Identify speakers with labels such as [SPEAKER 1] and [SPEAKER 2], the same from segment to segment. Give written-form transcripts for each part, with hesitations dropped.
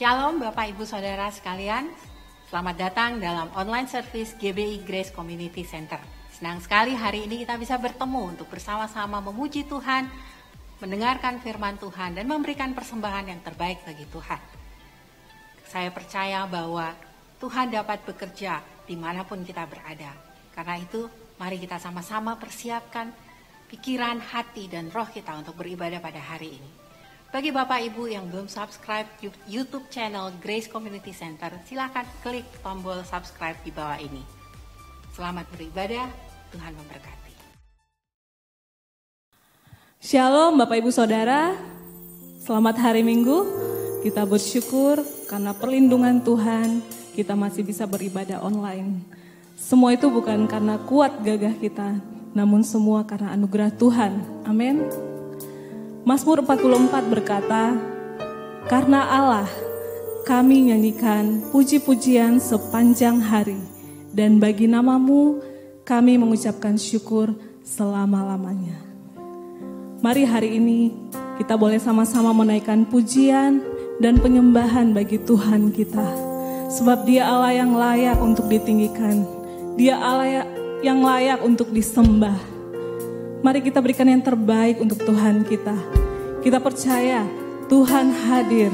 [SPEAKER 1] Shalom Bapak Ibu Saudara sekalian, selamat datang dalam online service GBI Grace Community Center. Senang sekali hari ini kita bisa bertemu untuk bersama-sama memuji Tuhan, mendengarkan firman Tuhan dan memberikan persembahan yang terbaik bagi Tuhan. Saya percaya bahwa Tuhan dapat bekerja dimanapun kita berada. Karena itu mari kita sama-sama persiapkan pikiran, hati, dan roh kita untuk beribadah pada hari ini. Bagi Bapak Ibu yang belum subscribe YouTube channel Grace Community Center, silakan klik tombol subscribe di bawah ini. Selamat beribadah, Tuhan memberkati.
[SPEAKER 2] Shalom Bapak Ibu Saudara, selamat hari Minggu. Kita bersyukur karena perlindungan Tuhan, kita masih bisa beribadah online. Semua itu bukan karena kuat gagah kita, namun semua karena anugerah Tuhan. Amin. Mazmur 44 berkata, karena Allah kami nyanyikan puji-pujian sepanjang hari, dan bagi namamu kami mengucapkan syukur selama-lamanya. Mari hari ini kita boleh sama-sama menaikkan pujian dan penyembahan bagi Tuhan kita. Sebab Dia Allah yang layak untuk ditinggikan, Dia Allah yang layak untuk disembah. Mari kita berikan yang terbaik untuk Tuhan kita. Kita percaya Tuhan hadir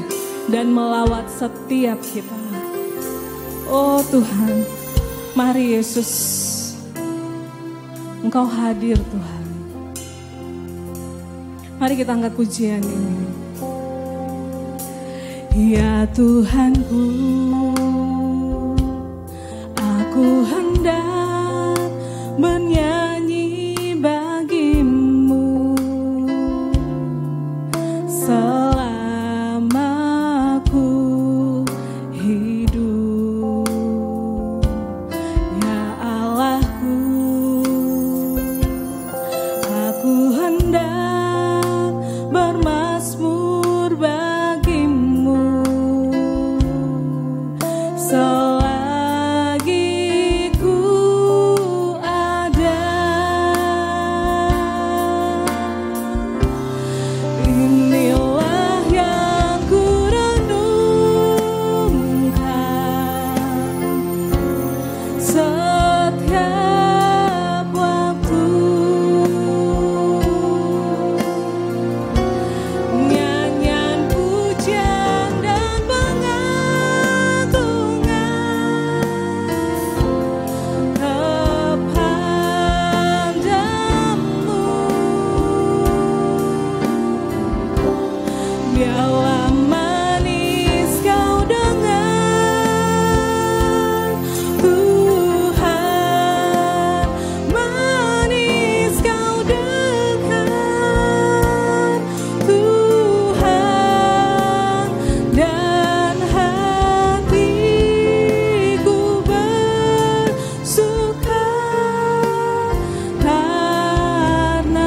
[SPEAKER 2] dan melawat setiap kita. Oh Tuhan, mari Yesus, Engkau hadir Tuhan. Mari kita angkat pujian ini. Ya Tuhanku, aku hendak bernyanyi bagimu selama aku hidup. Ya Allahku, aku hendak bermazmur bagimu selagi ku ada. Inilah yang ku renungkan setiap waktu. Nyanyian pujian dan pengagungan kepadamu. Biarlah manis kau dengar Tuhan, manis kau dengar Tuhan, dan hatiku bersuka karenamu.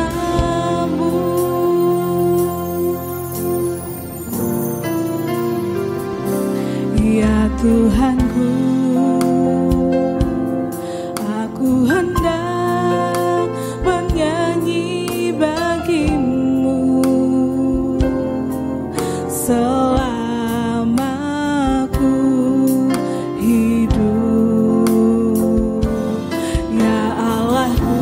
[SPEAKER 2] Ya Tuhanku, aku hendak bernyanyi bagimu selama aku hidup. Ya Allahku,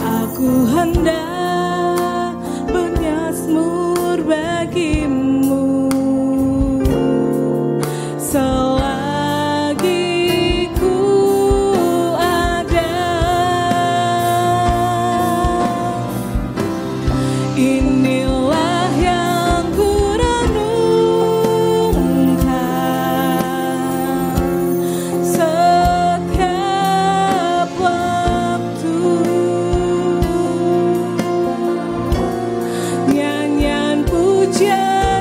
[SPEAKER 2] aku hendak bermazmur bagimu selagi ku ada. Inilah yang ku renungkan setiap waktu. Nyanyian pujian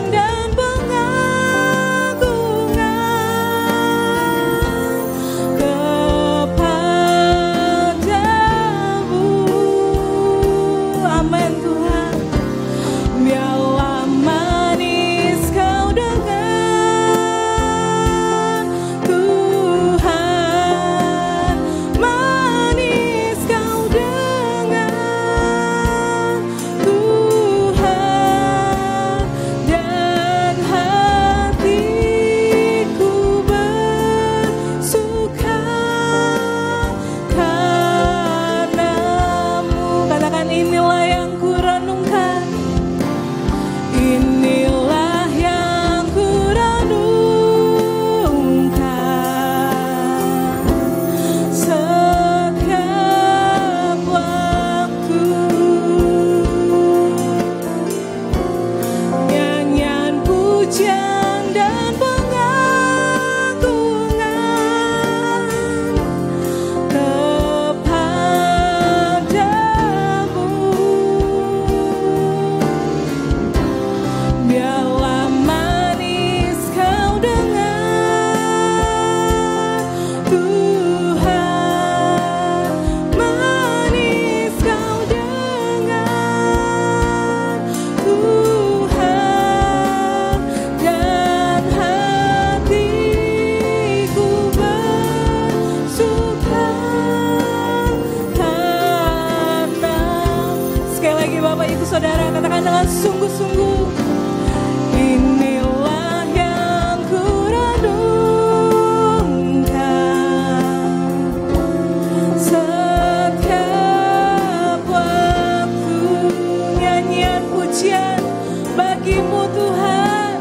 [SPEAKER 2] bagimu Tuhan,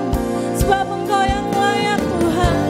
[SPEAKER 2] sebab Engkau yang layak Tuhan.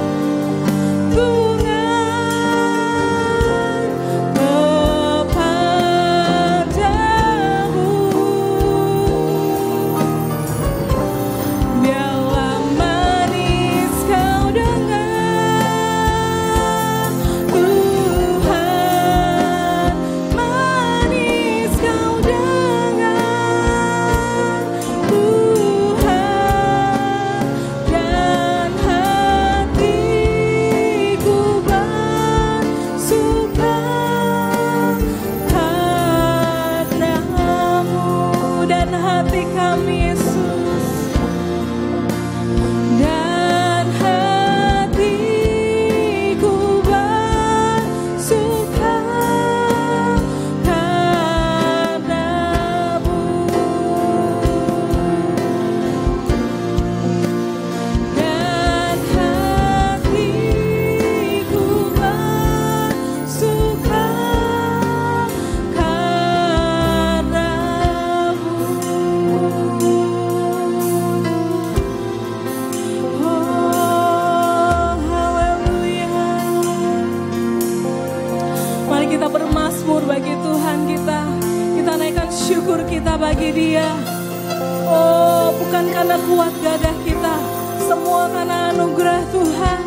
[SPEAKER 2] Bagi Dia, oh bukan karena kuat gagah kita, semua karena anugerah Tuhan.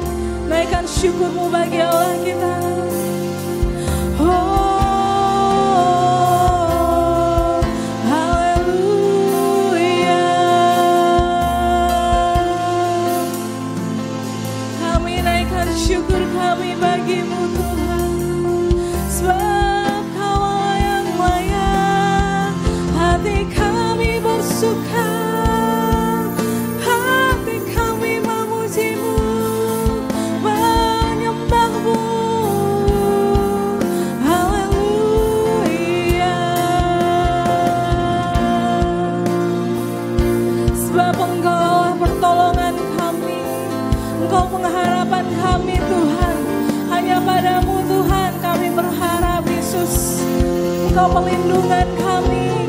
[SPEAKER 2] Naikkan syukurmu bagi Allah kita. Oh haleluya, kami naikkan syukur kami bagimu Tuhan, sebab Kau yang layak. Hati kami bersuka, hati kami memujimu, menyembahmu. Haleluya. Sebab Engkau pertolongan kami, Engkau pengharapan kami Tuhan. Hanya padamu Tuhan kami berharap Yesus. Engkau pelindungan kami,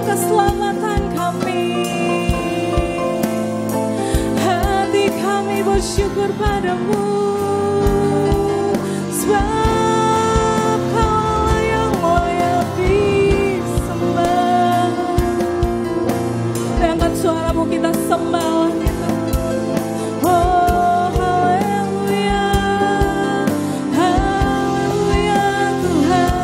[SPEAKER 2] keselamatan kami. Hati kami bersyukur padamu, sebab Kau yang layak disembah. Angkat suaramu, kita sembah kita. Oh haleluya, haleluya Tuhan.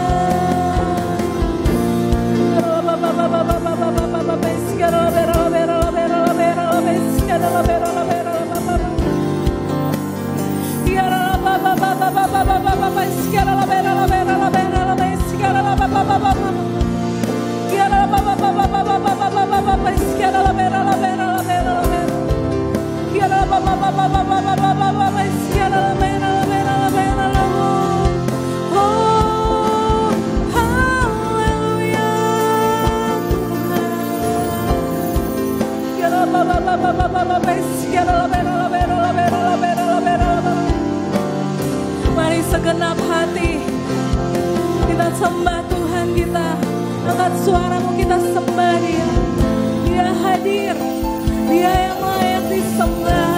[SPEAKER 2] Mari segenap hati kita sembah Tuhan kita. Angkat suaramu, kita sembah Dia. Dia hadir, Dia yang layak disembah.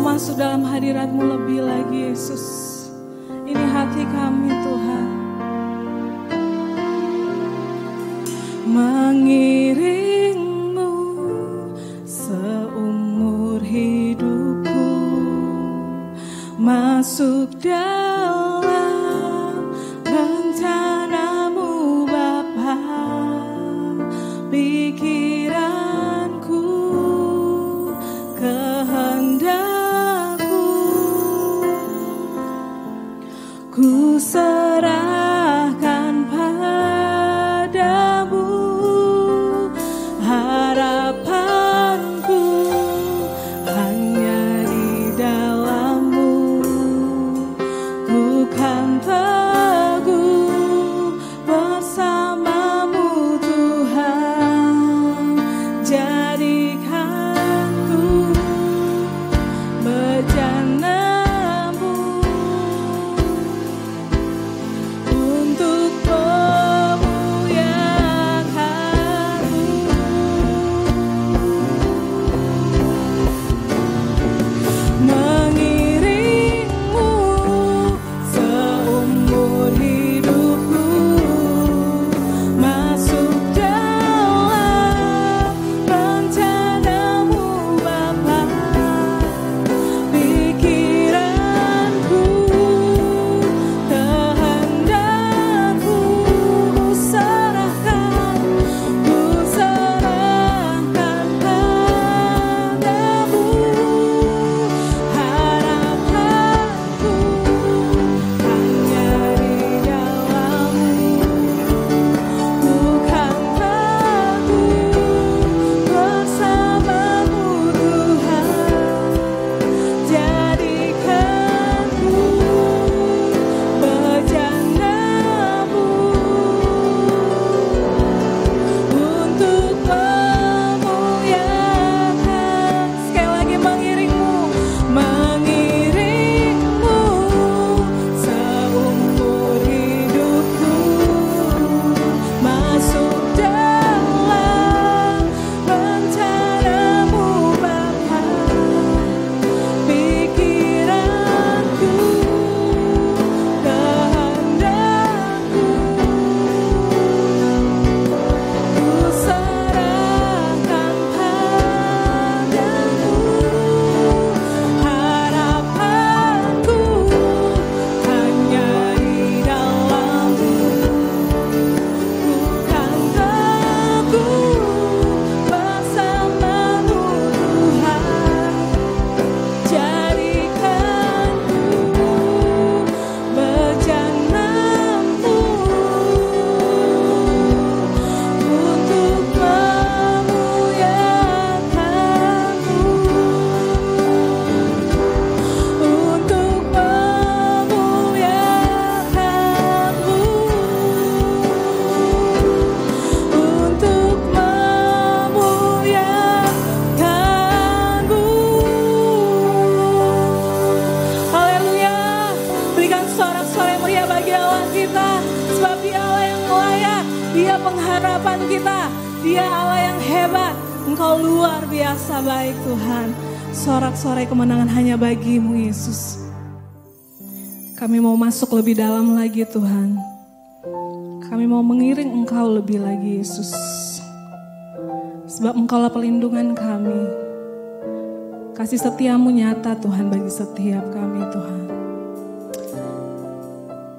[SPEAKER 2] masuk dalam hadirat-Mu lebih lagi Yesus. Ini hati kami Tuhan. Mengiring-Mu seumur hidupku, masuk dalam rencana-Mu Bapa. Pikiranku, kehendakku, ku serahkan padamu. Harapanku hanya di dalam-Mu, ku kan teguh bersama-Mu Tuhan. Jadikanku bejana-Mu untuk pengharapan kita. Dia Allah yang hebat. Engkau luar biasa baik Tuhan. Sorak-sorai kemenangan hanya bagi-Mu Yesus. Kami mau masuk lebih dalam lagi Tuhan. Kami mau mengiring Engkau lebih lagi Yesus. Sebab Engkaulah pelindungan kami. Kasih setia-Mu nyata Tuhan bagi setiap kami Tuhan.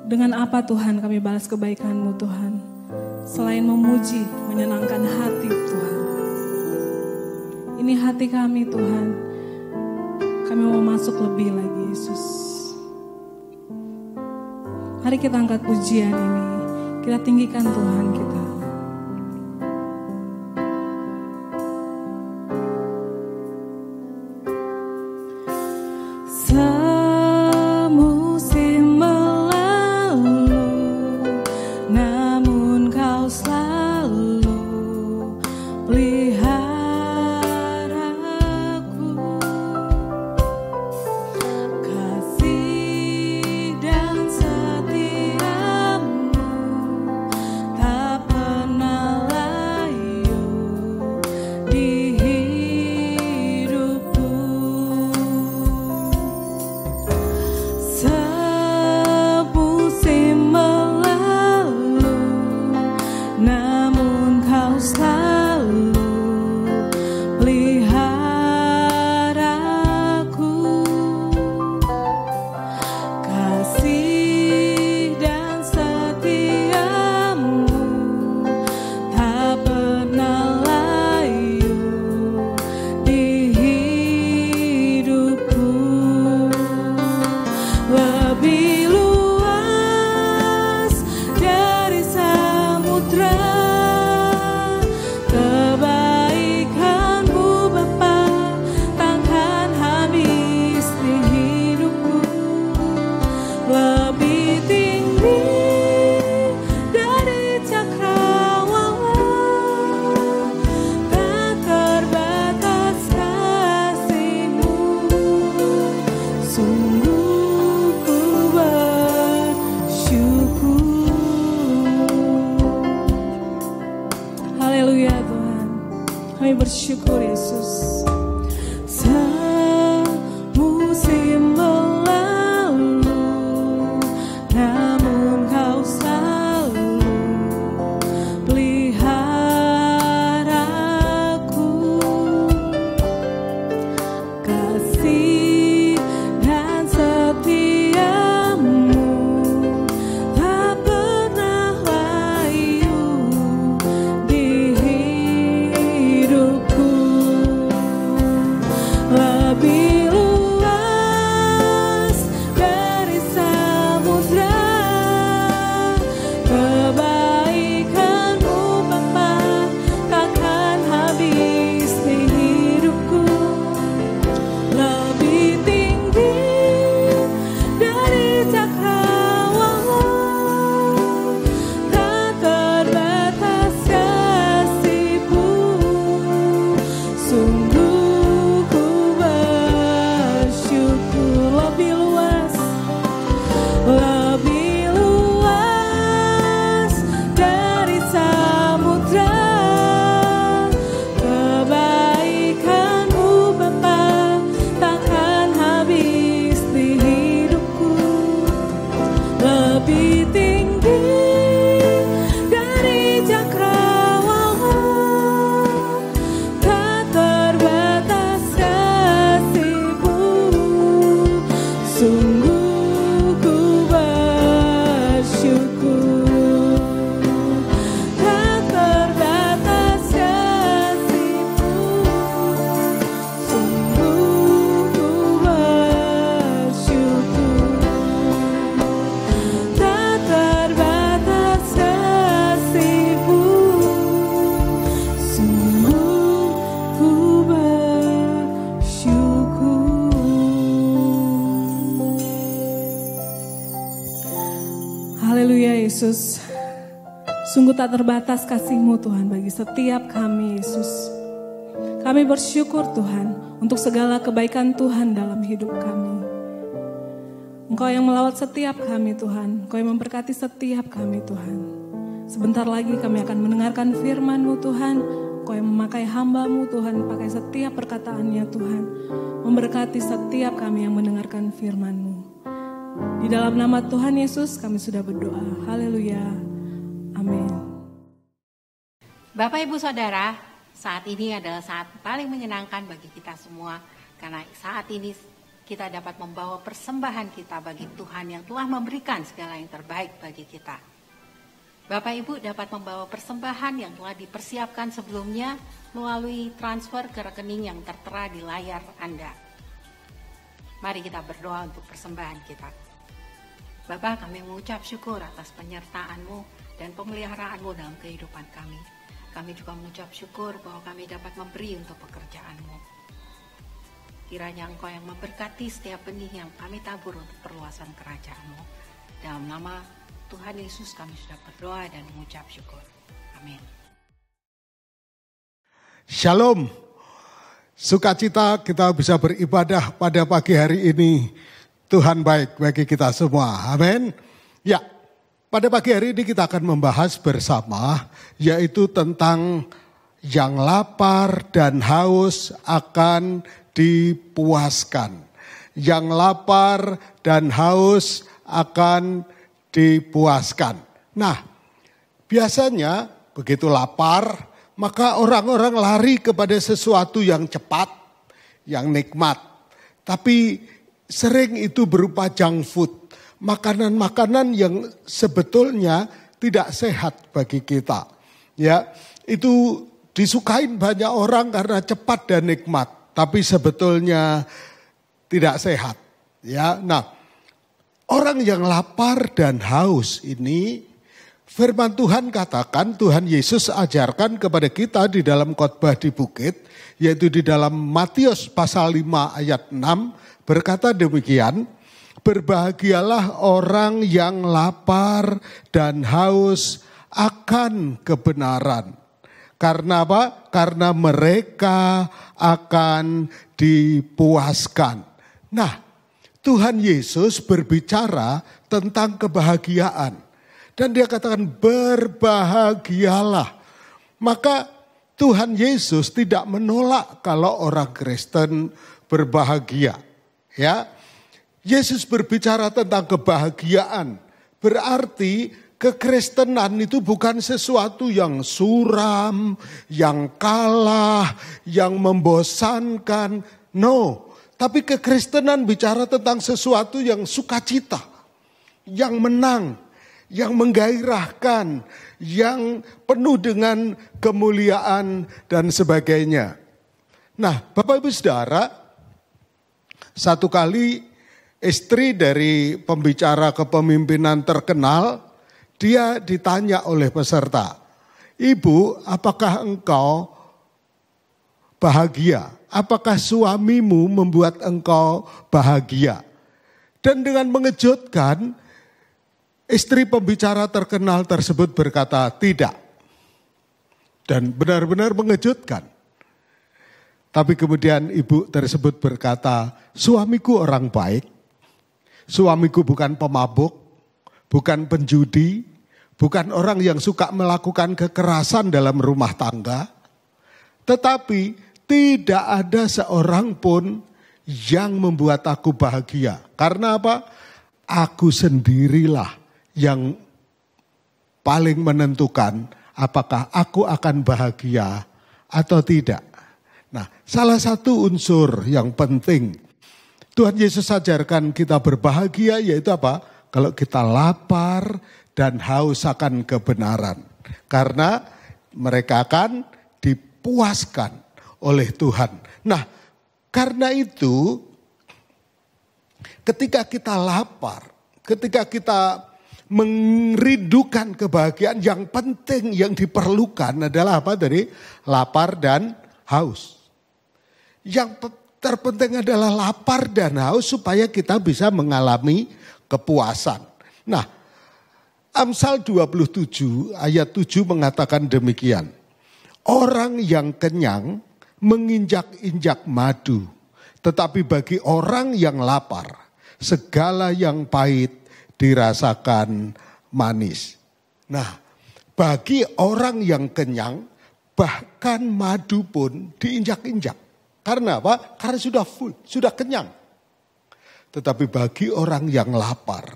[SPEAKER 2] Dengan apa Tuhan kami balas kebaikan-Mu Tuhan. Selain memuji, menyenangkan hati Tuhan. Ini hati kami Tuhan. Kami mau masuk lebih lagi Yesus. Mari kita angkat pujian ini. Kita tinggikan Tuhan kita. Semusim berlalu, namun Kau selalu peliharaku. Kasih dan setia-Mu tak Sungguh ku bersyukur. Haleluya Tuhan, kami bersyukur Yesus. Semusim berlalu, namun Kau selalu peliharaku. Kasih dan setiamu tak pernah layu di hidupku. Lebih luas dari samudra, kebaikan-Mu Bapa takkan habis di hidupku. Lebih tinggi dari cakrawala, tak terbatas kasih-Mu. Sungguh ku bersyukur. Lebih luas dari samudra, kebaikan-Mu Bapa takkan habis di hidupku. Lebih tinggi dari cakrawala, tak terbatas kasih-Mu. Sungguh ku bersyukur. Tak terbatas kasih-Mu. Sungguh ku bersyukur. Tak terbatas kasih-Mu. Sungguh ku bersyukur. Haleluya Yesus. Sungguh tak terbatas kasih-Mu Tuhan bagi setiap kami Yesus. Kami bersyukur Tuhan untuk segala kebaikan Tuhan dalam hidup kami. Engkau yang melawat setiap kami Tuhan. Engkau yang memberkati setiap kami Tuhan. Sebentar lagi kami akan mendengarkan firman-Mu Tuhan. Engkau yang memakai hamba-Mu Tuhan, pakai setiap perkataannya Tuhan. Memberkati setiap kami yang mendengarkan firman-Mu. Di dalam nama Tuhan Yesus kami sudah berdoa. Haleluya. Amin.
[SPEAKER 1] Bapak Ibu Saudara, saat ini adalah saat paling menyenangkan bagi kita semua. Karena saat ini kita dapat membawa persembahan kita bagi Tuhan yang telah memberikan segala yang terbaik bagi kita. Bapak Ibu dapat membawa persembahan yang telah dipersiapkan sebelumnya melalui transfer ke rekening yang tertera di layar Anda. Mari kita berdoa untuk persembahan kita. Bapak, kami mengucap syukur atas penyertaan-Mu dan pemeliharaanmu dalam kehidupan kami. Kami juga mengucap syukur bahwa kami dapat memberi untuk pekerjaan-Mu. Kiranya Engkau yang memberkati setiap benih yang kami tabur untuk perluasan kerajaan-Mu. Dalam nama Tuhan Yesus kami sudah berdoa dan mengucap syukur. Amin.
[SPEAKER 3] Shalom. Sukacita kita bisa beribadah pada pagi hari ini. Tuhan baik bagi kita semua. Amin. Ya, pada pagi hari ini kita akan membahas bersama yaitu tentang yang lapar dan haus akan dipuaskan. Yang lapar dan haus akan dipuaskan. Nah, biasanya begitu lapar, maka orang-orang lari kepada sesuatu yang cepat, yang nikmat. Tapi sering itu berupa junk food. Makanan-makanan yang sebetulnya tidak sehat bagi kita. Ya, itu disukain banyak orang karena cepat dan nikmat. Tapi sebetulnya tidak sehat. Ya, nah, orang yang lapar dan haus ini, firman Tuhan katakan, Tuhan Yesus ajarkan kepada kita di dalam khotbah di bukit, yaitu di dalam Matius pasal 5 ayat 6, berkata demikian, berbahagialah orang yang lapar dan haus akan kebenaran. Karena apa? Karena mereka akan dipuaskan. Nah, Tuhan Yesus berbicara tentang kebahagiaan. Dan dia katakan berbahagialah. Maka Tuhan Yesus tidak menolak kalau orang Kristen berbahagia. Ya, Yesus berbicara tentang kebahagiaan. Berarti kekristenan itu bukan sesuatu yang suram, yang kalah, yang membosankan. No, tapi kekristenan bicara tentang sesuatu yang sukacita, yang menang, yang menggairahkan, yang penuh dengan kemuliaan dan sebagainya. Nah, Bapak Ibu Saudara, satu kali istri dari pembicara kepemimpinan terkenal, dia ditanya oleh peserta, "Ibu, apakah engkau bahagia? Apakah suamimu membuat engkau bahagia?" Dan dengan mengejutkan, istri pembicara terkenal tersebut berkata, "Tidak." Dan benar-benar mengejutkan. Tapi kemudian ibu tersebut berkata, "Suamiku orang baik. Suamiku bukan pemabuk, bukan penjudi, bukan orang yang suka melakukan kekerasan dalam rumah tangga. Tetapi tidak ada seorang pun yang membuat aku bahagia. Karena apa? Aku sendirilah yang paling menentukan apakah aku akan bahagia atau tidak." Nah, salah satu unsur yang penting Tuhan Yesus ajarkan kita berbahagia yaitu apa? Kalau kita lapar dan haus akan kebenaran. Karena mereka akan dipuaskan oleh Tuhan. Nah, karena itu ketika kita lapar, ketika kita merindukan kebahagiaan, yang penting yang diperlukan adalah apa tadi? Lapar dan haus. Yang terpenting adalah lapar dan haus supaya kita bisa mengalami kepuasan. Nah, Amsal 27 ayat 7 mengatakan demikian. Orang yang kenyang menginjak-injak madu, tetapi bagi orang yang lapar, segala yang pahit dirasakan manis. Nah, bagi orang yang kenyang, bahkan madu pun diinjak-injak. Karena apa? Karena sudah full, sudah kenyang. Tetapi bagi orang yang lapar,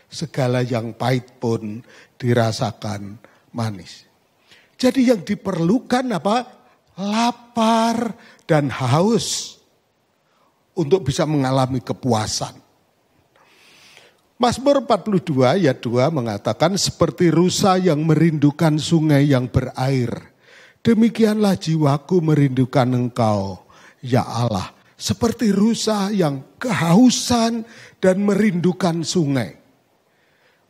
[SPEAKER 3] segala yang pahit pun dirasakan manis. Jadi yang diperlukan apa? Lapar dan haus untuk bisa mengalami kepuasan. Mazmur 42 ayat 2 mengatakan, seperti rusa yang merindukan sungai yang berair, demikianlah jiwaku merindukan Engkau, ya Allah. Seperti rusa yang kehausan dan merindukan sungai.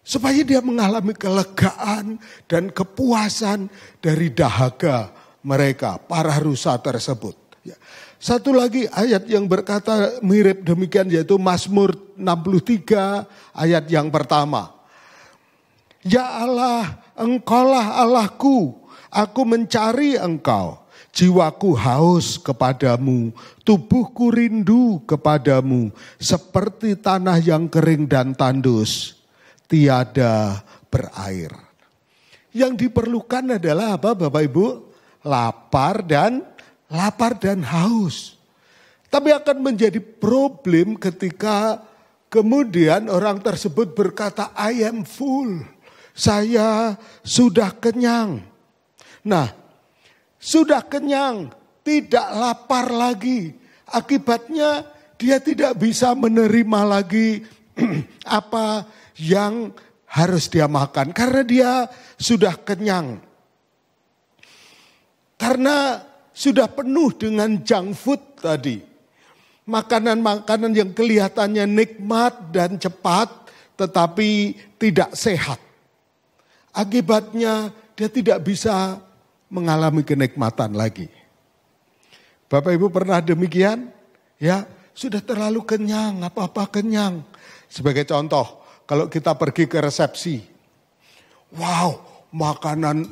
[SPEAKER 3] Supaya dia mengalami kelegaan dan kepuasan dari dahaga mereka, para rusa tersebut. Satu lagi ayat yang berkata mirip demikian yaitu Mazmur 63 ayat yang pertama. Ya Allah, Engkaulah Allahku, aku mencari Engkau. Jiwaku haus kepadamu, tubuhku rindu kepadamu, seperti tanah yang kering dan tandus, tiada berair. Yang diperlukan adalah apa Bapak Ibu? Lapar dan haus. Tapi akan menjadi problem ketika kemudian orang tersebut berkata, I am full, saya sudah kenyang. Nah, sudah kenyang, tidak lapar lagi. Akibatnya dia tidak bisa menerima lagi apa yang harus dia makan. Karena dia sudah kenyang. Karena sudah penuh dengan junk food tadi. Makanan-makanan yang kelihatannya nikmat dan cepat tetapi tidak sehat. Akibatnya dia tidak bisa mengalami kenikmatan lagi. Bapak Ibu pernah demikian? Ya, sudah terlalu kenyang, apa-apa kenyang. Sebagai contoh, kalau kita pergi ke resepsi. Wow, makanan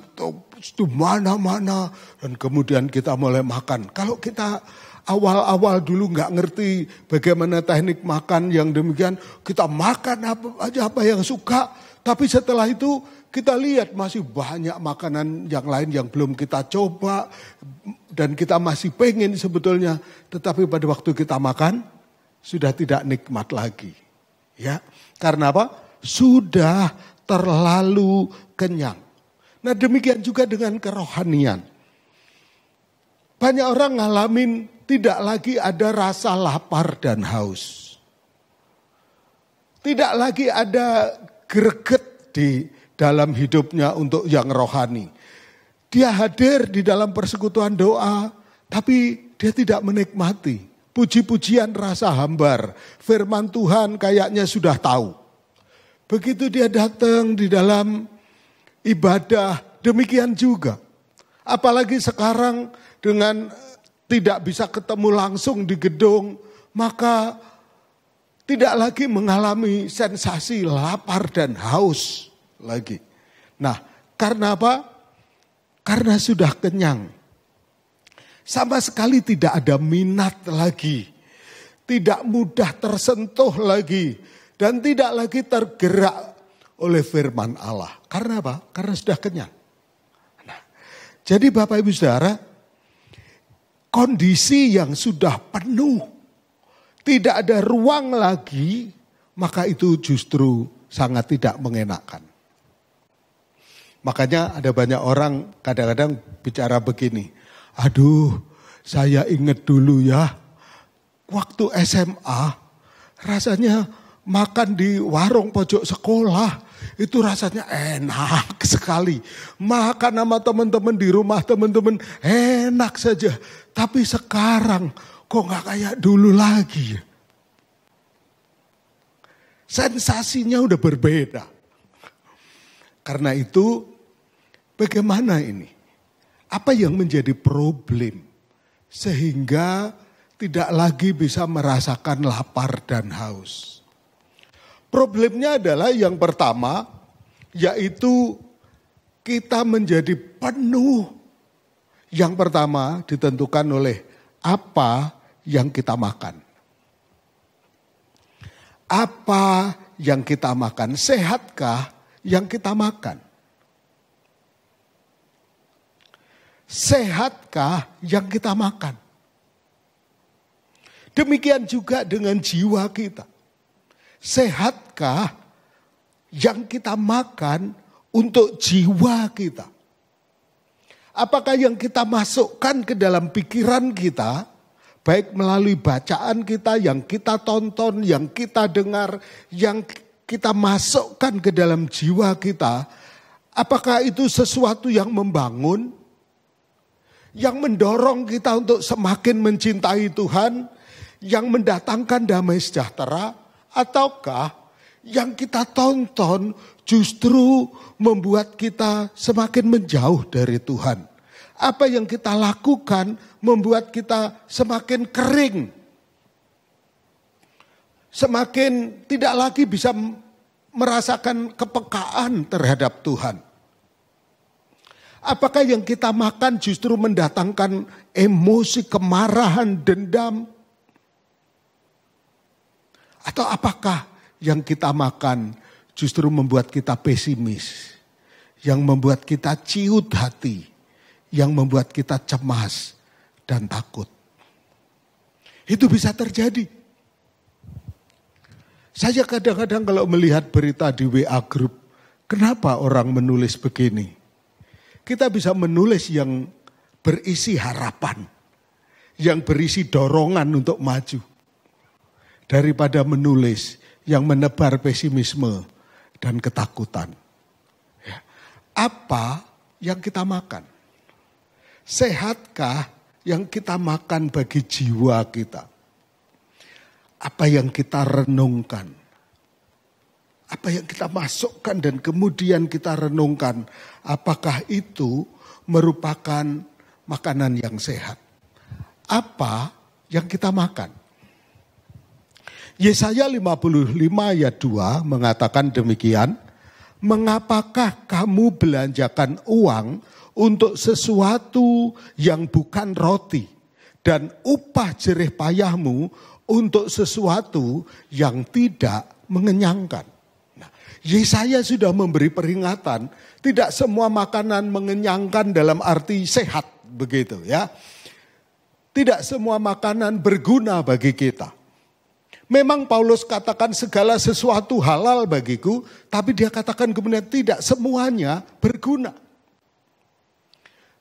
[SPEAKER 3] itu mana-mana. Dan kemudian kita mulai makan. Kalau kita awal-awal dulu nggak ngerti bagaimana teknik makan yang demikian. Kita makan apa yang suka. Tapi setelah itu kita lihat masih banyak makanan yang lain yang belum kita coba. Dan kita masih pengen sebetulnya. Tetapi pada waktu kita makan sudah tidak nikmat lagi. Ya, karena apa? Sudah terlalu kenyang. Nah demikian juga dengan kerohanian. Banyak orang ngalamin tidak lagi ada rasa lapar dan haus. Tidak lagi ada greget di dalam hidupnya untuk yang rohani. Dia hadir di dalam persekutuan doa, tapi dia tidak menikmati. Puji-pujian rasa hambar, firman Tuhan kayaknya sudah tahu. Begitu dia datang di dalam ibadah, demikian juga. Apalagi sekarang dengan tidak bisa ketemu langsung di gedung, maka tidak lagi mengalami sensasi lapar dan haus lagi. Nah, karena apa? Karena sudah kenyang. Sama sekali tidak ada minat lagi. Tidak mudah tersentuh lagi. Dan tidak lagi tergerak oleh firman Allah. Karena apa? Karena sudah kenyang. Nah, jadi Bapak Ibu Saudara, kondisi yang sudah penuh, tidak ada ruang lagi, maka itu justru sangat tidak mengenakan. Makanya ada banyak orang kadang-kadang bicara begini, aduh saya ingat dulu ya, waktu SMA rasanya makan di warung pojok sekolah itu rasanya enak sekali. Makan sama teman-teman di rumah teman-teman enak saja. Tapi sekarang kok gak kayak dulu lagi. Sensasinya udah berbeda. Karena itu bagaimana ini? Apa yang menjadi problem? Sehingga tidak lagi bisa merasakan lapar dan haus. Problemnya adalah yang pertama, yaitu kita menjadi penuh. Yang pertama ditentukan oleh apa yang kita makan. Apa yang kita makan? Sehatkah yang kita makan? Sehatkah yang kita makan? Demikian juga dengan jiwa kita. Sehatkah yang kita makan untuk jiwa kita? Apakah yang kita masukkan ke dalam pikiran kita, baik melalui bacaan kita, yang kita tonton, yang kita dengar, yang kita masukkan ke dalam jiwa kita, apakah itu sesuatu yang membangun, yang mendorong kita untuk semakin mencintai Tuhan, yang mendatangkan damai sejahtera, ataukah yang kita tonton justru membuat kita semakin menjauh dari Tuhan. Apa yang kita lakukan membuat kita semakin kering. Semakin tidak lagi bisa merasakan kepekaan terhadap Tuhan. Apakah yang kita makan justru mendatangkan emosi, kemarahan, dendam? Atau apakah yang kita makan justru membuat kita pesimis, yang membuat kita ciut hati, yang membuat kita cemas dan takut? Itu bisa terjadi. Saya kadang-kadang kalau melihat berita di WA Group, kenapa orang menulis begini? Kita bisa menulis yang berisi harapan, yang berisi dorongan untuk maju, daripada menulis yang menebar pesimisme dan ketakutan. Ya. Apa yang kita makan? Sehatkah yang kita makan bagi jiwa kita? Apa yang kita renungkan? Apa yang kita masukkan dan kemudian kita renungkan? Apakah itu merupakan makanan yang sehat? Apa yang kita makan? Yesaya 55 ayat 2 mengatakan demikian, mengapakah kamu belanjakan uang untuk sesuatu yang bukan roti dan upah jerih payahmu untuk sesuatu yang tidak mengenyangkan. Nah, Yesaya sudah memberi peringatan, tidak semua makanan mengenyangkan dalam arti sehat begitu ya. Tidak semua makanan berguna bagi kita. Memang Paulus katakan segala sesuatu halal bagiku, tapi dia katakan kemudian tidak semuanya berguna.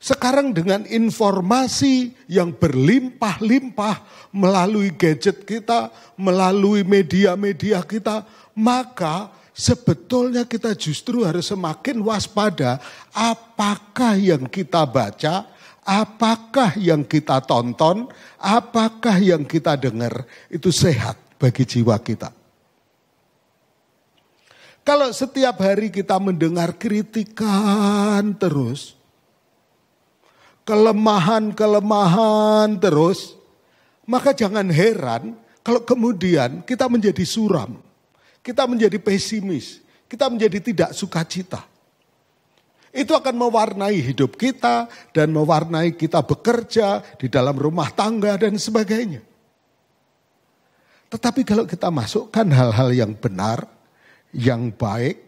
[SPEAKER 3] Sekarang dengan informasi yang berlimpah-limpah melalui gadget kita, melalui media-media kita, maka sebetulnya kita justru harus semakin waspada apakah yang kita baca, apakah yang kita tonton, apakah yang kita dengar itu sehat bagi jiwa kita. Kalau setiap hari kita mendengar kritikan terus, kelemahan-kelemahan terus, maka jangan heran kalau kemudian kita menjadi suram, kita menjadi pesimis, kita menjadi tidak sukacita. Itu akan mewarnai hidup kita dan mewarnai kita bekerja di dalam rumah tangga dan sebagainya. Tetapi kalau kita masukkan hal-hal yang benar, yang baik,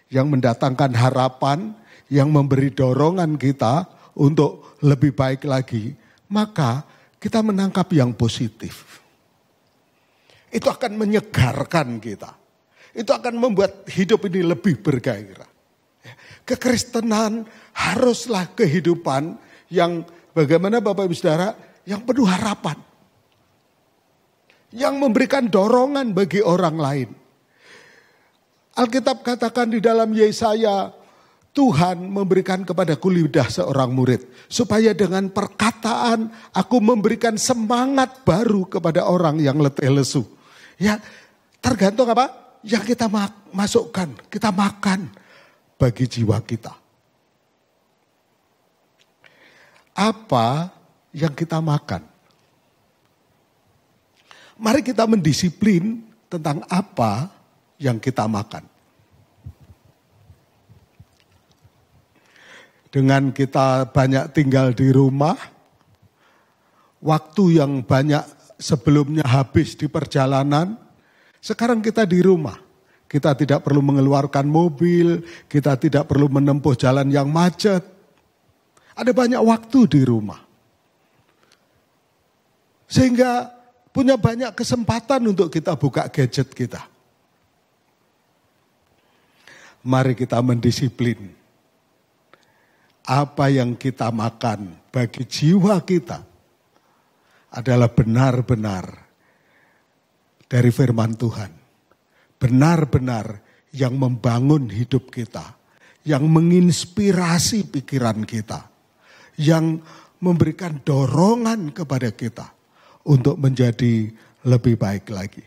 [SPEAKER 3] yang mendatangkan harapan, yang memberi dorongan kita untuk lebih baik lagi, maka kita menangkap yang positif. Itu akan menyegarkan kita. Itu akan membuat hidup ini lebih bergairah. Kekristenan haruslah kehidupan yang bagaimana Bapak Ibu Saudara, yang penuh harapan. Yang memberikan dorongan bagi orang lain. Alkitab katakan di dalam Yesaya, Tuhan memberikan kepadaku lidah seorang murid. Supaya dengan perkataan aku memberikan semangat baru kepada orang yang letih lesu. Ya, tergantung apa? Yang kita masukkan, kita makan bagi jiwa kita. Apa yang kita makan? Mari kita mendisiplin tentang apa yang kita makan. Dengan kita banyak tinggal di rumah, waktu yang banyak sebelumnya habis di perjalanan, sekarang kita di rumah. Kita tidak perlu mengeluarkan mobil, kita tidak perlu menempuh jalan yang macet. Ada banyak waktu di rumah. Sehingga punya banyak kesempatan untuk kita buka gadget kita. Mari kita mendisiplin. Apa yang kita makan bagi jiwa kita adalah benar-benar dari firman Tuhan. Benar-benar yang membangun hidup kita. Yang menginspirasi pikiran kita. Yang memberikan dorongan kepada kita untuk menjadi lebih baik lagi.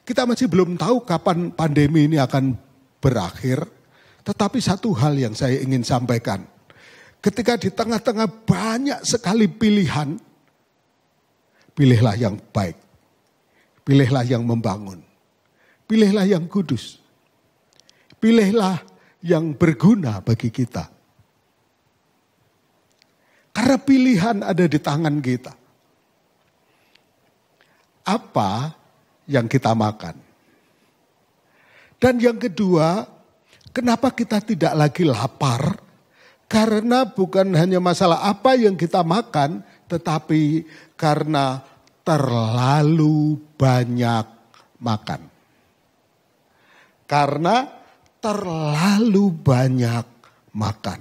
[SPEAKER 3] Kita masih belum tahu kapan pandemi ini akan berakhir. Tetapi satu hal yang saya ingin sampaikan. Ketika di tengah-tengah banyak sekali pilihan, pilihlah yang baik. Pilihlah yang membangun. Pilihlah yang kudus. Pilihlah yang berguna bagi kita. Karena pilihan ada di tangan kita. Apa yang kita makan? Dan yang kedua, kenapa kita tidak lagi lapar? Karena bukan hanya masalah apa yang kita makan, tetapi karena terlalu banyak makan. Karena terlalu banyak makan.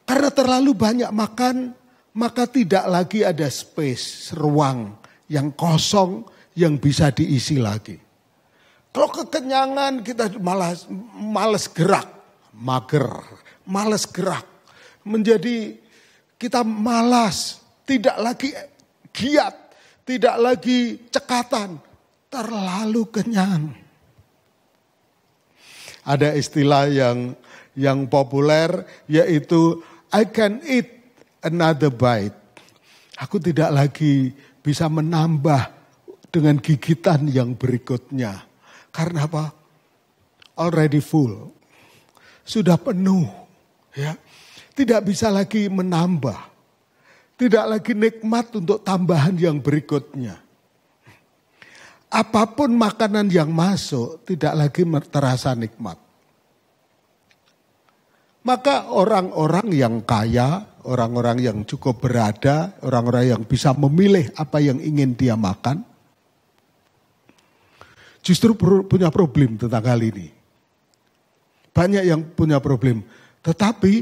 [SPEAKER 3] Karena terlalu banyak makan, maka tidak lagi ada space, ruang yang kosong yang bisa diisi lagi. Kalau kekenyangan kita malas gerak, mager, malas gerak. Menjadi kita malas, tidak lagi giat, tidak lagi cekatan, terlalu kenyang. Ada istilah yang populer yaitu I can eat another bite. Aku tidak lagi bisa menambah dengan gigitan yang berikutnya. Karena apa? Already full. Sudah penuh. Ya. Tidak bisa lagi menambah. Tidak lagi nikmat untuk tambahan yang berikutnya. Apapun makanan yang masuk tidak lagi terasa nikmat. Maka orang-orang yang kaya, orang-orang yang cukup berada, orang-orang yang bisa memilih apa yang ingin dia makan, justru punya problem tentang hal ini. Banyak yang punya problem. Tetapi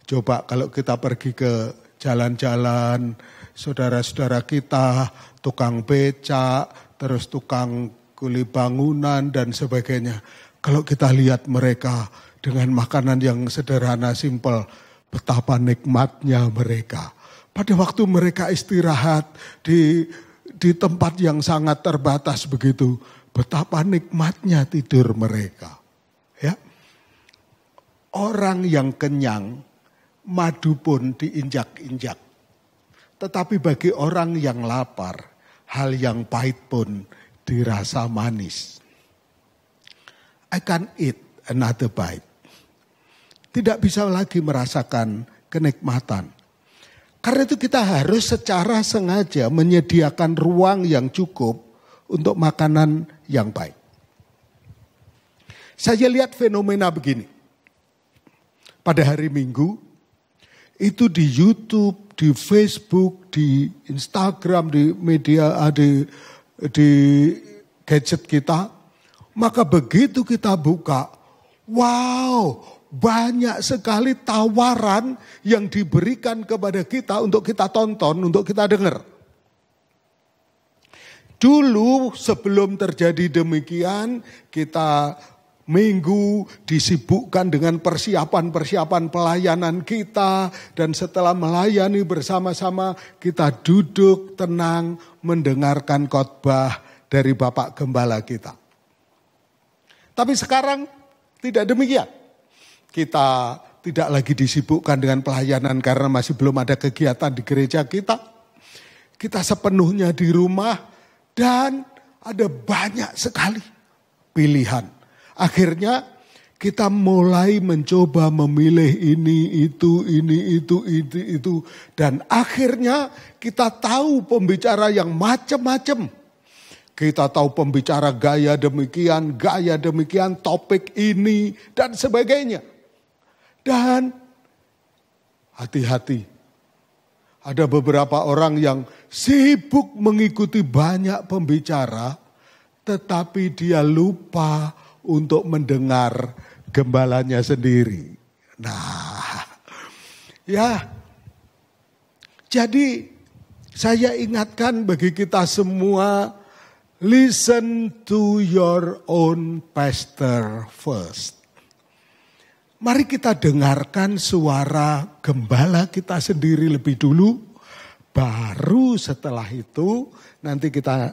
[SPEAKER 3] coba kalau kita pergi ke jalan-jalan, saudara-saudara kita, tukang becak, terus tukang kuli bangunan dan sebagainya. Kalau kita lihat mereka dengan makanan yang sederhana, simpel, betapa nikmatnya mereka. Pada waktu mereka istirahat di tempat yang sangat terbatas begitu, betapa nikmatnya tidur mereka. Ya. Orang yang kenyang, madu pun diinjak-injak. Tetapi bagi orang yang lapar, hal yang pahit pun dirasa manis. I can eat another bite. Tidak bisa lagi merasakan kenikmatan. Karena itu kita harus secara sengaja menyediakan ruang yang cukup untuk makanan yang baik. Saya lihat fenomena begini. Pada hari Minggu, itu di YouTube, di Facebook, di Instagram, di media, di gadget kita. Maka begitu kita buka, wow, banyak sekali tawaran yang diberikan kepada kita untuk kita tonton, untuk kita dengar. Dulu sebelum terjadi demikian, kita Minggu disibukkan dengan persiapan-persiapan pelayanan kita. Dan setelah melayani bersama-sama, kita duduk tenang mendengarkan khotbah dari Bapak Gembala kita. Tapi sekarang tidak demikian. Kita tidak lagi disibukkan dengan pelayanan karena masih belum ada kegiatan di gereja kita. Kita sepenuhnya di rumah dan ada banyak sekali pilihan. Akhirnya kita mulai mencoba memilih ini, itu. Dan akhirnya kita tahu pembicara yang macam-macam. Kita tahu pembicara gaya demikian, topik ini dan sebagainya. Dan hati-hati, ada beberapa orang yang sibuk mengikuti banyak pembicara, tetapi dia lupa untuk mendengar gembalanya sendiri. Nah, ya, jadi saya ingatkan bagi kita semua, listen to your own pastor first. Mari kita dengarkan suara gembala kita sendiri lebih dulu. Baru setelah itu nanti kita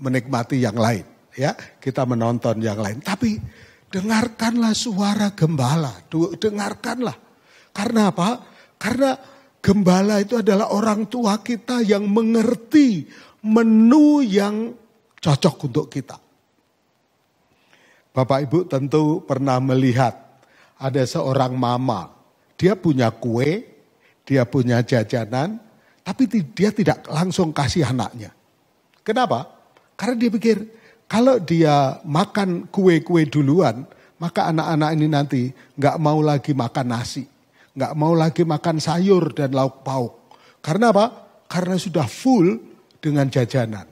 [SPEAKER 3] menikmati yang lain. Ya, kita menonton yang lain. Tapi dengarkanlah suara gembala. Dengarkanlah. Karena apa? Karena gembala itu adalah orang tua kita yang mengerti menu yang cocok untuk kita. Bapak Ibu tentu pernah melihat ada seorang mama, dia punya kue, dia punya jajanan, tapi dia tidak langsung kasih anaknya. Kenapa? Karena dia pikir, kalau dia makan kue-kue duluan, maka anak-anak ini nanti gak mau lagi makan nasi. Gak mau lagi makan sayur dan lauk pauk. Karena apa? Karena sudah full dengan jajanan.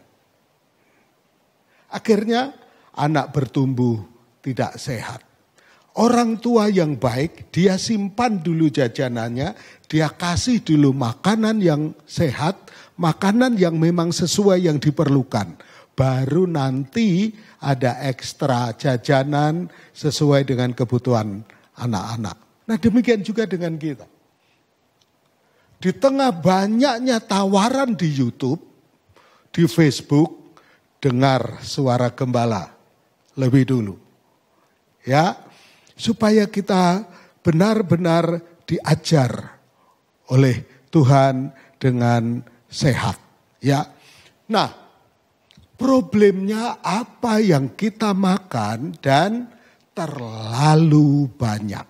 [SPEAKER 3] Akhirnya anak bertumbuh tidak sehat. Orang tua yang baik, dia simpan dulu jajanannya, dia kasih dulu makanan yang sehat, makanan yang memang sesuai yang diperlukan. Baru nanti ada ekstra jajanan sesuai dengan kebutuhan anak-anak. Nah demikian juga dengan kita. Di tengah banyaknya tawaran di YouTube, di Facebook, dengar suara gembala lebih dulu. Ya, supaya kita benar-benar diajar oleh Tuhan dengan sehat. Ya, nah problemnya apa yang kita makan dan terlalu banyak.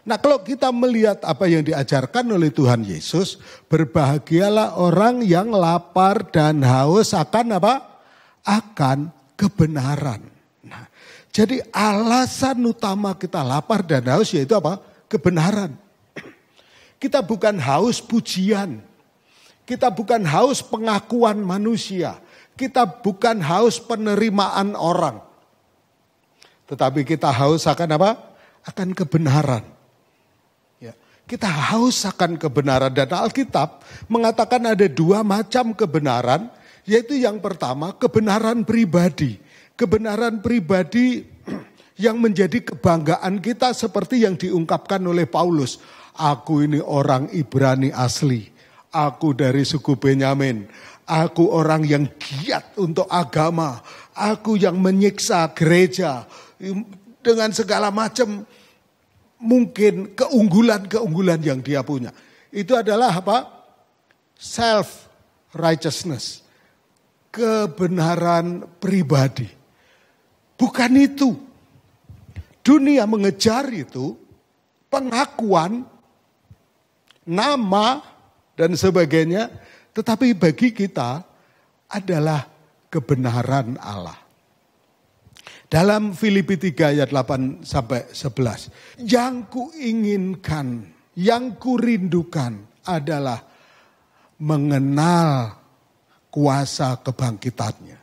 [SPEAKER 3] Nah kalau kita melihat apa yang diajarkan oleh Tuhan Yesus, berbahagialah orang yang lapar dan haus akan apa? Akan kebenaran. Nah, jadi alasan utama kita lapar dan haus yaitu apa? Kebenaran. Kita bukan haus pujian. Kita bukan haus pengakuan manusia. Kita bukan haus penerimaan orang. Tetapi kita haus akan apa? Akan kebenaran. Ya, kita haus akan kebenaran. Dan Alkitab mengatakan ada dua macam kebenaran. Yaitu yang pertama kebenaran pribadi. Kebenaran pribadi yang menjadi kebanggaan kita seperti yang diungkapkan oleh Paulus. Aku ini orang Ibrani asli. Aku dari suku Benyamin. Aku orang yang giat untuk agama. Aku yang menyiksa gereja. Dengan segala macam mungkin keunggulan-keunggulan yang dia punya. Itu adalah apa? Self-righteousness. Kebenaran pribadi. Bukan itu. Dunia mengejar itu pengakuan, nama, dan sebagainya. Tetapi bagi kita adalah kebenaran Allah. Dalam Filipi 3 ayat 8 sampai 11. Yang kuinginkan, yang kurindukan adalah mengenal kuasa kebangkitannya.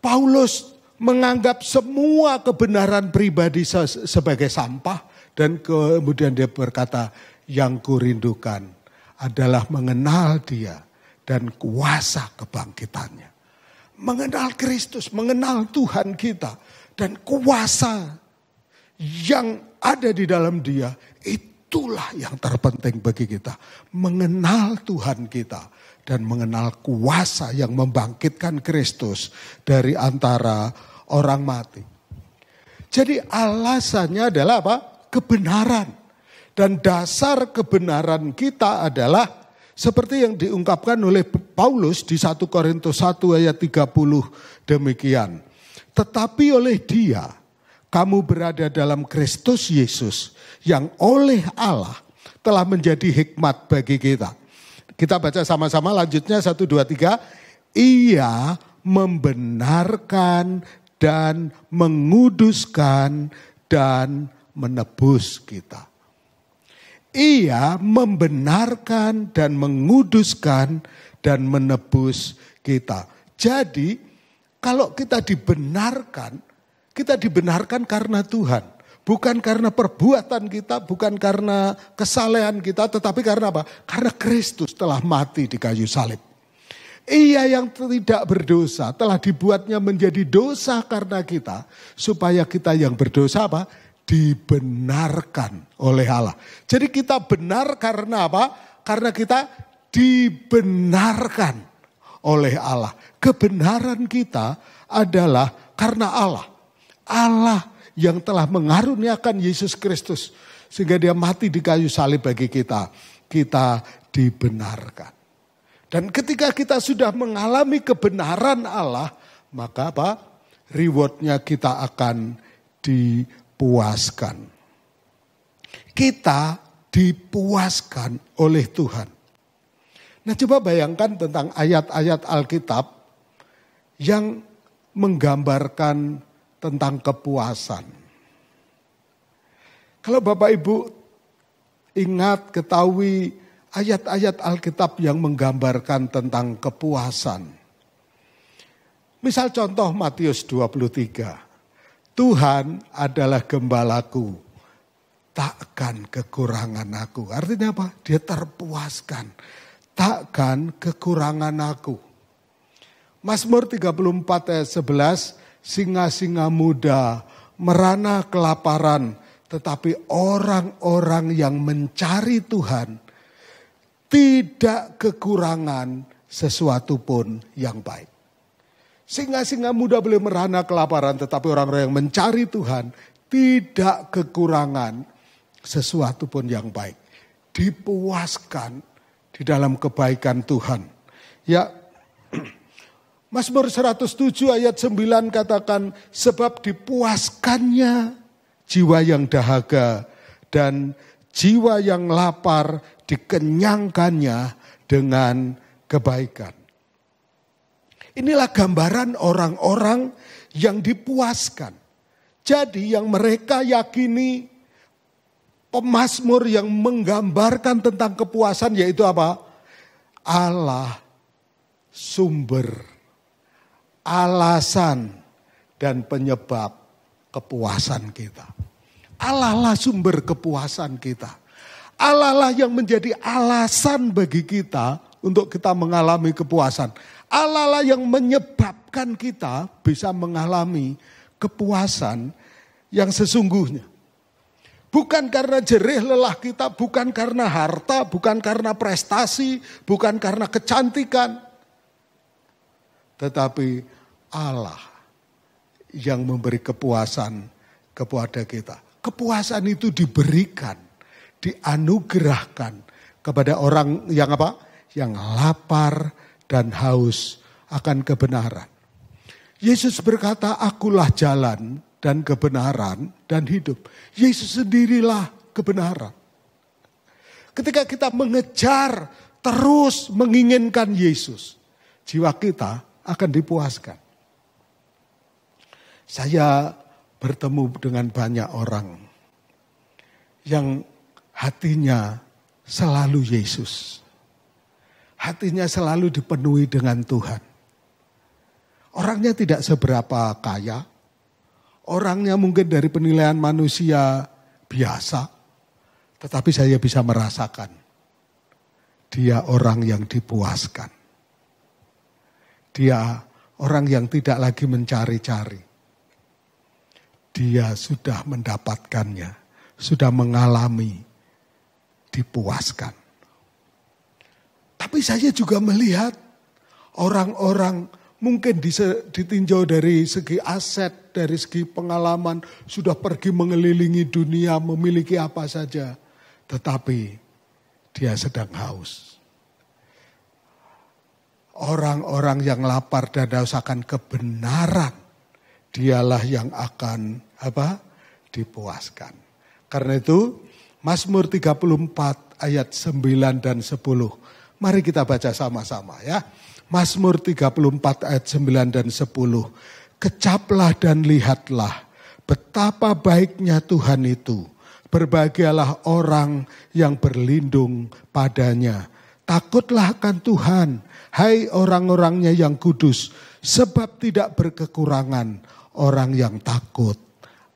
[SPEAKER 3] Paulus menganggap semua kebenaran pribadi sebagai sampah. Dan kemudian dia berkata, yang kurindukan adalah mengenal dia dan kuasa kebangkitannya. Mengenal Kristus, mengenal Tuhan kita. Dan kuasa yang ada di dalam dia, itulah yang terpenting bagi kita. Mengenal Tuhan kita dan mengenal kuasa yang membangkitkan Kristus dari antara orang mati. Jadi alasannya adalah apa? Kebenaran. Dan dasar kebenaran kita adalah seperti yang diungkapkan oleh Paulus di 1 Korintus 1 ayat 30 demikian. Tetapi oleh dia kamu berada dalam Kristus Yesus yang oleh Allah telah menjadi hikmat bagi kita. Kita baca sama-sama lanjutnya 1, 2, 3. Ia membenarkan dan menguduskan dan menebus kita. Ia membenarkan dan menguduskan dan menebus kita. Jadi kalau kita dibenarkan karena Tuhan. Bukan karena perbuatan kita, bukan karena kesalehan kita, tetapi karena apa? Karena Kristus telah mati di kayu salib. Ia yang tidak berdosa telah dibuatnya menjadi dosa karena kita, supaya kita yang berdosa apa? Dibenarkan oleh Allah. Jadi kita benar karena apa? Karena kita dibenarkan oleh Allah. Kebenaran kita adalah karena Allah. Allah yang telah mengaruniakan Yesus Kristus. Sehingga dia mati di kayu salib bagi kita. Kita dibenarkan. Dan ketika kita sudah mengalami kebenaran Allah. Maka apa? Rewardnya kita akan dipuaskan. Kita dipuaskan oleh Tuhan. Nah coba bayangkan tentang ayat-ayat Alkitab. Yang menggambarkan tentang kepuasan. Kalau Bapak Ibu ingat, ketahui ayat-ayat Alkitab yang menggambarkan tentang kepuasan. Misal contoh Matius 23. Tuhan adalah gembalaku, takkan kekurangan aku. Artinya apa? Dia terpuaskan, takkan kekurangan aku. Mazmur 34 ayat 11. Singa-singa muda merana kelaparan, tetapi orang-orang yang mencari Tuhan tidak kekurangan sesuatu pun yang baik. Singa-singa muda boleh merana kelaparan, tetapi orang-orang yang mencari Tuhan tidak kekurangan sesuatu pun yang baik. Dipuaskan di dalam kebaikan Tuhan. Ya, Mazmur 107 ayat 9 katakan, sebab dipuaskannya jiwa yang dahaga, dan jiwa yang lapar dikenyangkannya dengan kebaikan. Inilah gambaran orang-orang yang dipuaskan. Jadi yang mereka yakini, pemazmur yang menggambarkan tentang kepuasan yaitu apa? Allah sumber, alasan, dan penyebab kepuasan kita. Allah lah sumber kepuasan kita. Allah lah yang menjadi alasan bagi kita untuk kita mengalami kepuasan. Allah lah yang menyebabkan kita bisa mengalami kepuasan yang sesungguhnya. Bukan karena jerih lelah kita, bukan karena harta, bukan karena prestasi, bukan karena kecantikan. Tetapi Allah yang memberi kepuasan kepada kita. Kepuasan itu diberikan, dianugerahkan kepada orang yang apa? Yang lapar dan haus akan kebenaran. Yesus berkata, akulah jalan dan kebenaran dan hidup. Yesus sendirilah kebenaran. Ketika kita mengejar, terus menginginkan Yesus, jiwa kita akan dipuaskan. Saya bertemu dengan banyak orang yang hatinya selalu Yesus. Hatinya selalu dipenuhi dengan Tuhan. Orangnya tidak seberapa kaya. Orangnya mungkin dari penilaian manusia biasa. Tetapi saya bisa merasakan dia orang yang dipuaskan. Dia orang yang tidak lagi mencari-cari. Dia sudah mendapatkannya, sudah mengalami, dipuaskan. Tapi saya juga melihat orang-orang mungkin ditinjau dari segi aset, dari segi pengalaman, sudah pergi mengelilingi dunia, memiliki apa saja. Tetapi dia sedang haus. Orang-orang yang lapar dan haus akan kebenaran, dialah yang akan dipuaskan. Karena itu Mazmur 34 ayat 9 dan 10. Mari kita baca sama-sama ya. Mazmur 34 ayat 9 dan 10. Kecaplah dan lihatlah betapa baiknya Tuhan itu. Berbahagialah orang yang berlindung padanya. Takutlah akan Tuhan, hai orang-orangnya yang kudus, sebab tidak berkekurangan orang yang takut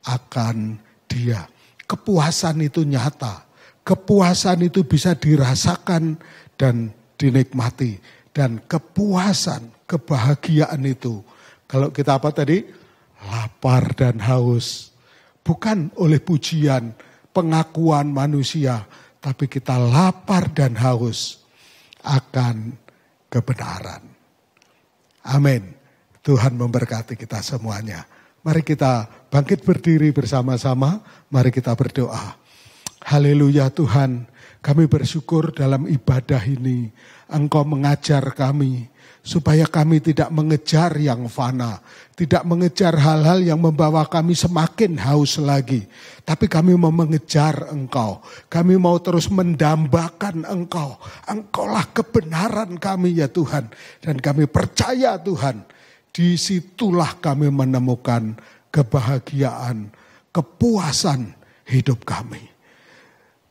[SPEAKER 3] akan Dia. Kepuasan itu nyata, kepuasan itu bisa dirasakan dan dinikmati. Dan kepuasan, kebahagiaan itu, kalau kita apa tadi? Lapar dan haus. Bukan oleh pujian, pengakuan manusia, tapi kita lapar dan haus akan kebenaran. Amin. Tuhan memberkati kita semuanya. Mari kita bangkit berdiri bersama-sama. Mari kita berdoa. Haleluya Tuhan, kami bersyukur dalam ibadah ini. Engkau mengajar kami supaya kami tidak mengejar yang fana. Tidak mengejar hal-hal yang membawa kami semakin haus lagi. Tapi kami mau mengejar Engkau. Kami mau terus mendambakan Engkau. Engkaulah kebenaran kami ya Tuhan. Dan kami percaya Tuhan, disitulah kami menemukan kebahagiaan, kepuasan hidup kami.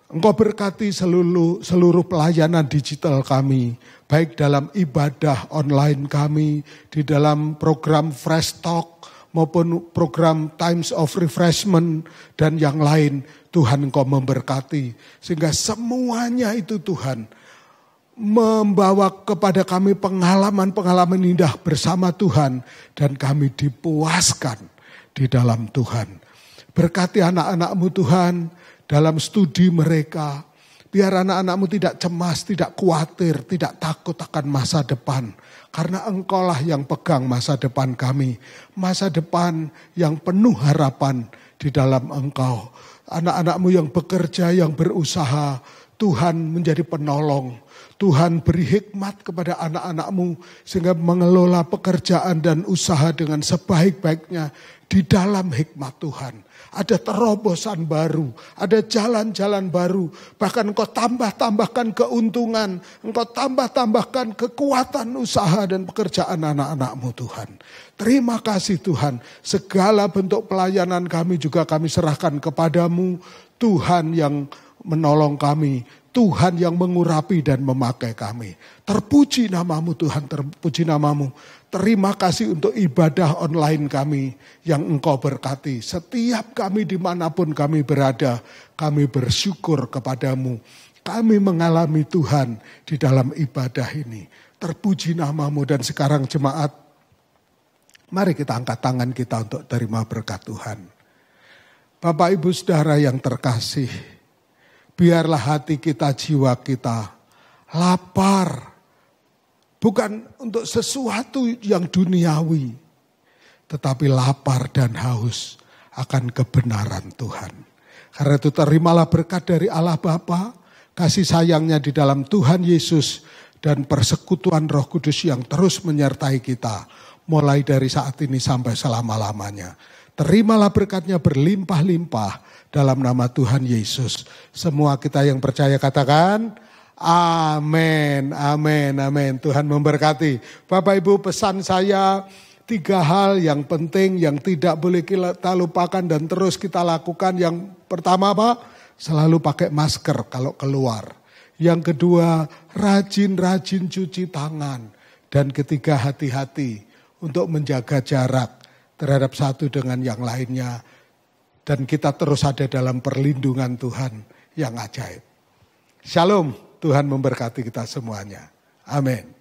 [SPEAKER 3] Engkau berkati seluruh pelayanan digital kami, baik dalam ibadah online kami, di dalam program Fresh Talk, maupun program Times of Refreshment, dan yang lain. Tuhan Engkau memberkati, sehingga semuanya itu Tuhan, membawa kepada kami pengalaman-pengalaman indah bersama Tuhan, dan kami dipuaskan di dalam Tuhan. Berkati anak-anak-Mu Tuhan, dalam studi mereka, biar anak-anak-Mu tidak cemas, tidak khawatir, tidak takut akan masa depan. Karena Engkaulah yang pegang masa depan kami. Masa depan yang penuh harapan di dalam Engkau. Anak-anak-Mu yang bekerja, yang berusaha, Tuhan menjadi penolong. Tuhan beri hikmat kepada anak-anak-Mu sehingga mengelola pekerjaan dan usaha dengan sebaik-baiknya di dalam hikmat Tuhan. Ada terobosan baru, ada jalan-jalan baru. Bahkan Engkau tambahkan keuntungan, Engkau tambahkan kekuatan usaha dan pekerjaan anak-anak-Mu Tuhan. Terima kasih Tuhan, segala bentuk pelayanan kami juga kami serahkan kepadamu. Tuhan yang menolong kami, Tuhan yang mengurapi dan memakai kami. Terpuji namamu Tuhan, terpuji namamu. Terima kasih untuk ibadah online kami yang Engkau berkati. Setiap kami dimanapun kami berada, kami bersyukur kepadamu. Kami mengalami Tuhan di dalam ibadah ini. Terpuji namamu. Dan sekarang jemaat, mari kita angkat tangan kita untuk terima berkat Tuhan. Bapak Ibu Saudara yang terkasih, biarlah hati kita, jiwa kita lapar. Bukan untuk sesuatu yang duniawi, tetapi lapar dan haus akan kebenaran Tuhan. Karena itu terimalah berkat dari Allah Bapa, kasih sayangnya di dalam Tuhan Yesus, dan persekutuan Roh Kudus yang terus menyertai kita, mulai dari saat ini sampai selama-lamanya. Terimalah berkatnya berlimpah-limpah dalam nama Tuhan Yesus. Semua kita yang percaya katakan, amin, amin, amin. Tuhan memberkati. Bapak Ibu, pesan saya 3 hal yang penting yang tidak boleh kita lupakan dan terus kita lakukan. Yang pertama apa? Selalu pakai masker kalau keluar. Yang kedua, rajin-rajin cuci tangan. Dan ketiga, hati-hati untuk menjaga jarak terhadap satu dengan yang lainnya. Dan kita terus ada dalam perlindungan Tuhan yang ajaib. Shalom. Tuhan memberkati kita semuanya. Amin.